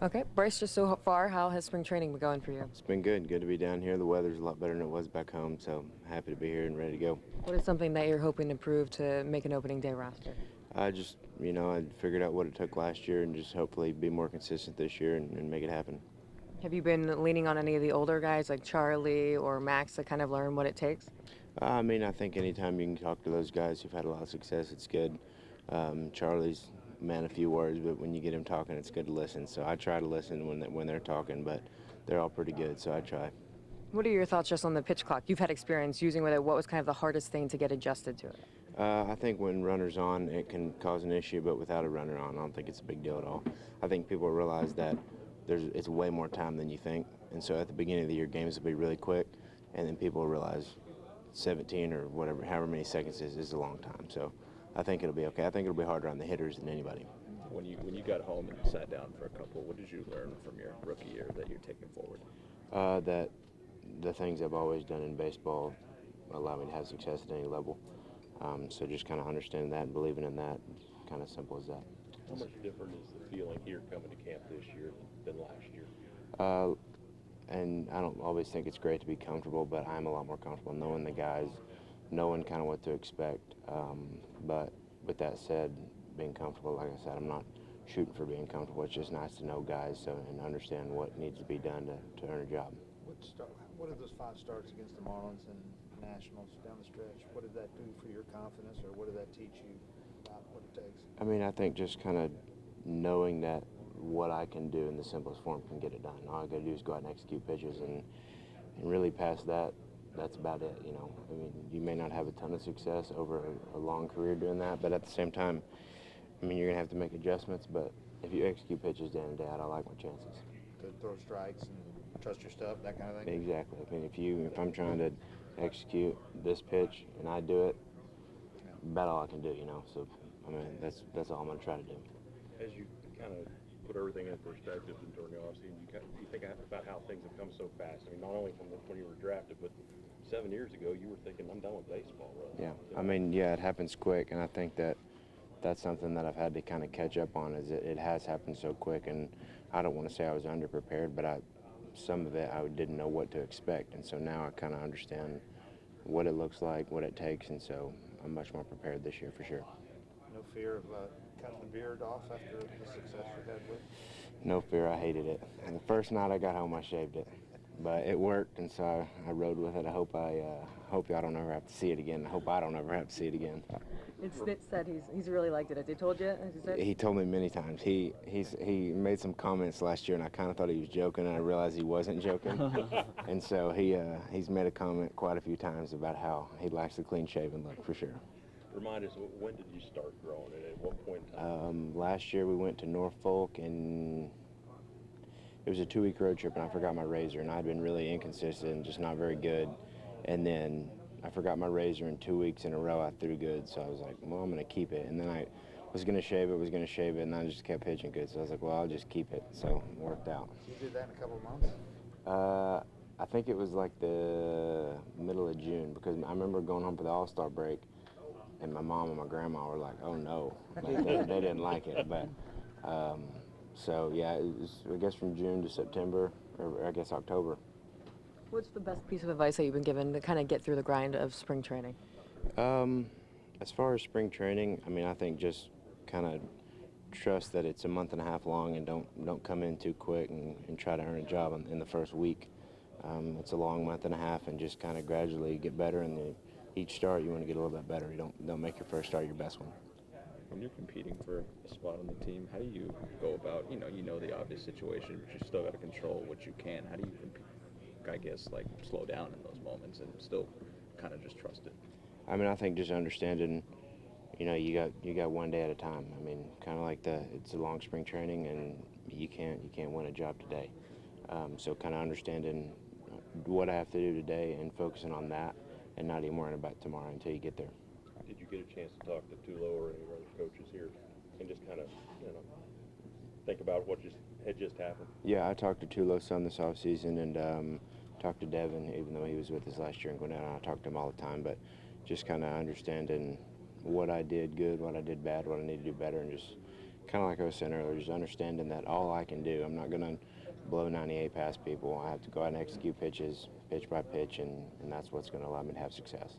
Okay, Bryce, just so far, how has spring training been going for you? It's been good. Good to be down here. The weather's a lot better than it was back home, so happy to be here and ready to go. What is something that you're hoping to improve to make an opening day roster? I figured out what it took last year and just hopefully be more consistent this year and make it happen. Have you been leaning on any of the older guys like Charlie or Max to kind of learn what it takes? I think anytime you can talk to those guys who've had a lot of success, it's good. Charlie's a man of few words, but when you get him talking, it's good to listen. So I try to listen when they're talking, but they're all pretty good, so I try. What are your thoughts just on the pitch clock? You've had experience using with it. What was kind of the hardest thing to get adjusted to it? I think when runner's on, it can cause an issue, but without a runner on, I don't think it's a big deal at all. I think people realize that it's way more time than you think, and so at the beginning of the year, games will be really quick, and then people will realize 17 or whatever, however many seconds is a long time. So I think it'll be okay. I think it'll be harder on the hitters than anybody. When you got home and sat down for a couple, what did you learn from your rookie year that you're taking forward? That the things I've always done in baseball allow me to have success at any level. So just kind of understanding that and believing in that, kind of simple as that. How much different is the feeling here coming to camp this year than last year? And I don't always think it's great to be comfortable, but I'm a lot more comfortable knowing the guys, knowing kind of what to expect. But with that said, being comfortable, like I said, I'm not shooting for being comfortable. It's just nice to know guys and understand what needs to be done to earn a job. What did those 5 starts against the Marlins and Nationals down the stretch, what did that do for your confidence, or what did that teach you about what it takes? I think just kind of knowing that what I can do in the simplest form can get it done. All I got to do is go out and execute pitches, and really past that, that's about it. You may not have a ton of success over a long career doing that, but at the same time, you're going to have to make adjustments, but if you execute pitches day in and day out, I like my chances. To throw strikes and trust your stuff, that kind of thing? Exactly. If I'm trying to execute this pitch and I do it, about all I can do, So, that's all I'm going to try to do. As you kind of put everything in perspective during the offseason, you think about how things have come so fast. Not only from when you were drafted, but 7 years ago, you were thinking, I'm done with baseball. Really. Yeah, it happens quick, and I think that's something that I've had to kind of catch up on. Is it has happened so quick, and I don't want to say I was underprepared, but some of it I didn't know what to expect, and so now I kind of understand what it looks like, what it takes, and so I'm much more prepared this year for sure. No fear of cutting the beard off after the success you had with it? No fear. I hated it. And the first night I got home, I shaved it, but it worked, and so I rode with it. I hope y'all don't ever have to see it again. I hope I don't ever have to see it again. It's said he's really liked it. Has he told you? He told me many times. He made some comments last year, and I kind of thought he was joking, and I realized he wasn't joking. And so he's made a comment quite a few times about how he likes the clean-shaven look for sure. Remind us, when did you start growing it? At what point in time? Last year we went to Norfolk, and it was a 2-week road trip, and I forgot my razor, and I'd been really inconsistent and just not very good. And then I forgot my razor, in 2 weeks in a row I threw good, so I was like, well, I'm going to keep it. And then I was going to shave it, and I just kept pitching good, so I was like, well, I'll just keep it. So it worked out. So you did that in a couple of months? I think it was like the middle of June, because I remember going home for the All-Star break, and my mom and my grandma were like, oh no, like they didn't like it. But so yeah, it was, I guess from June to September, or I guess October. What's the best piece of advice that you've been given to kind of get through the grind of spring training? As far as spring training, I think just kind of trust that it's a month and a half long, and don't come in too quick and try to earn a job in the first week. It's a long month and a half, and just kind of gradually get better. And each start you want to get a little bit better. You don't make your first start your best one. When you're competing for a spot on the team, how do you go about, you know the obvious situation, but you still got to control what you can. How do you compete? I guess, slow down in those moments and still kind of just trust it? I think just understanding, you got one day at a time. Kind of like it's a long spring training, and you can't win a job today. So kind of understanding what I have to do today and focusing on that, and not even worrying about tomorrow until you get there. Did you get a chance to talk to Tulo or any of your other coaches here and just kind of, think about what had just happened? Yeah, I talked to Tulo some this offseason, and talked to Devin, even though he was with us last year and going down. I talked to him all the time, but just kind of understanding what I did good, what I did bad, what I need to do better, and just kind of like I was saying earlier, just understanding that all I can do, I'm not going to blow 98 past people. I have to go out and execute pitches, pitch by pitch, and that's what's going to allow me to have success.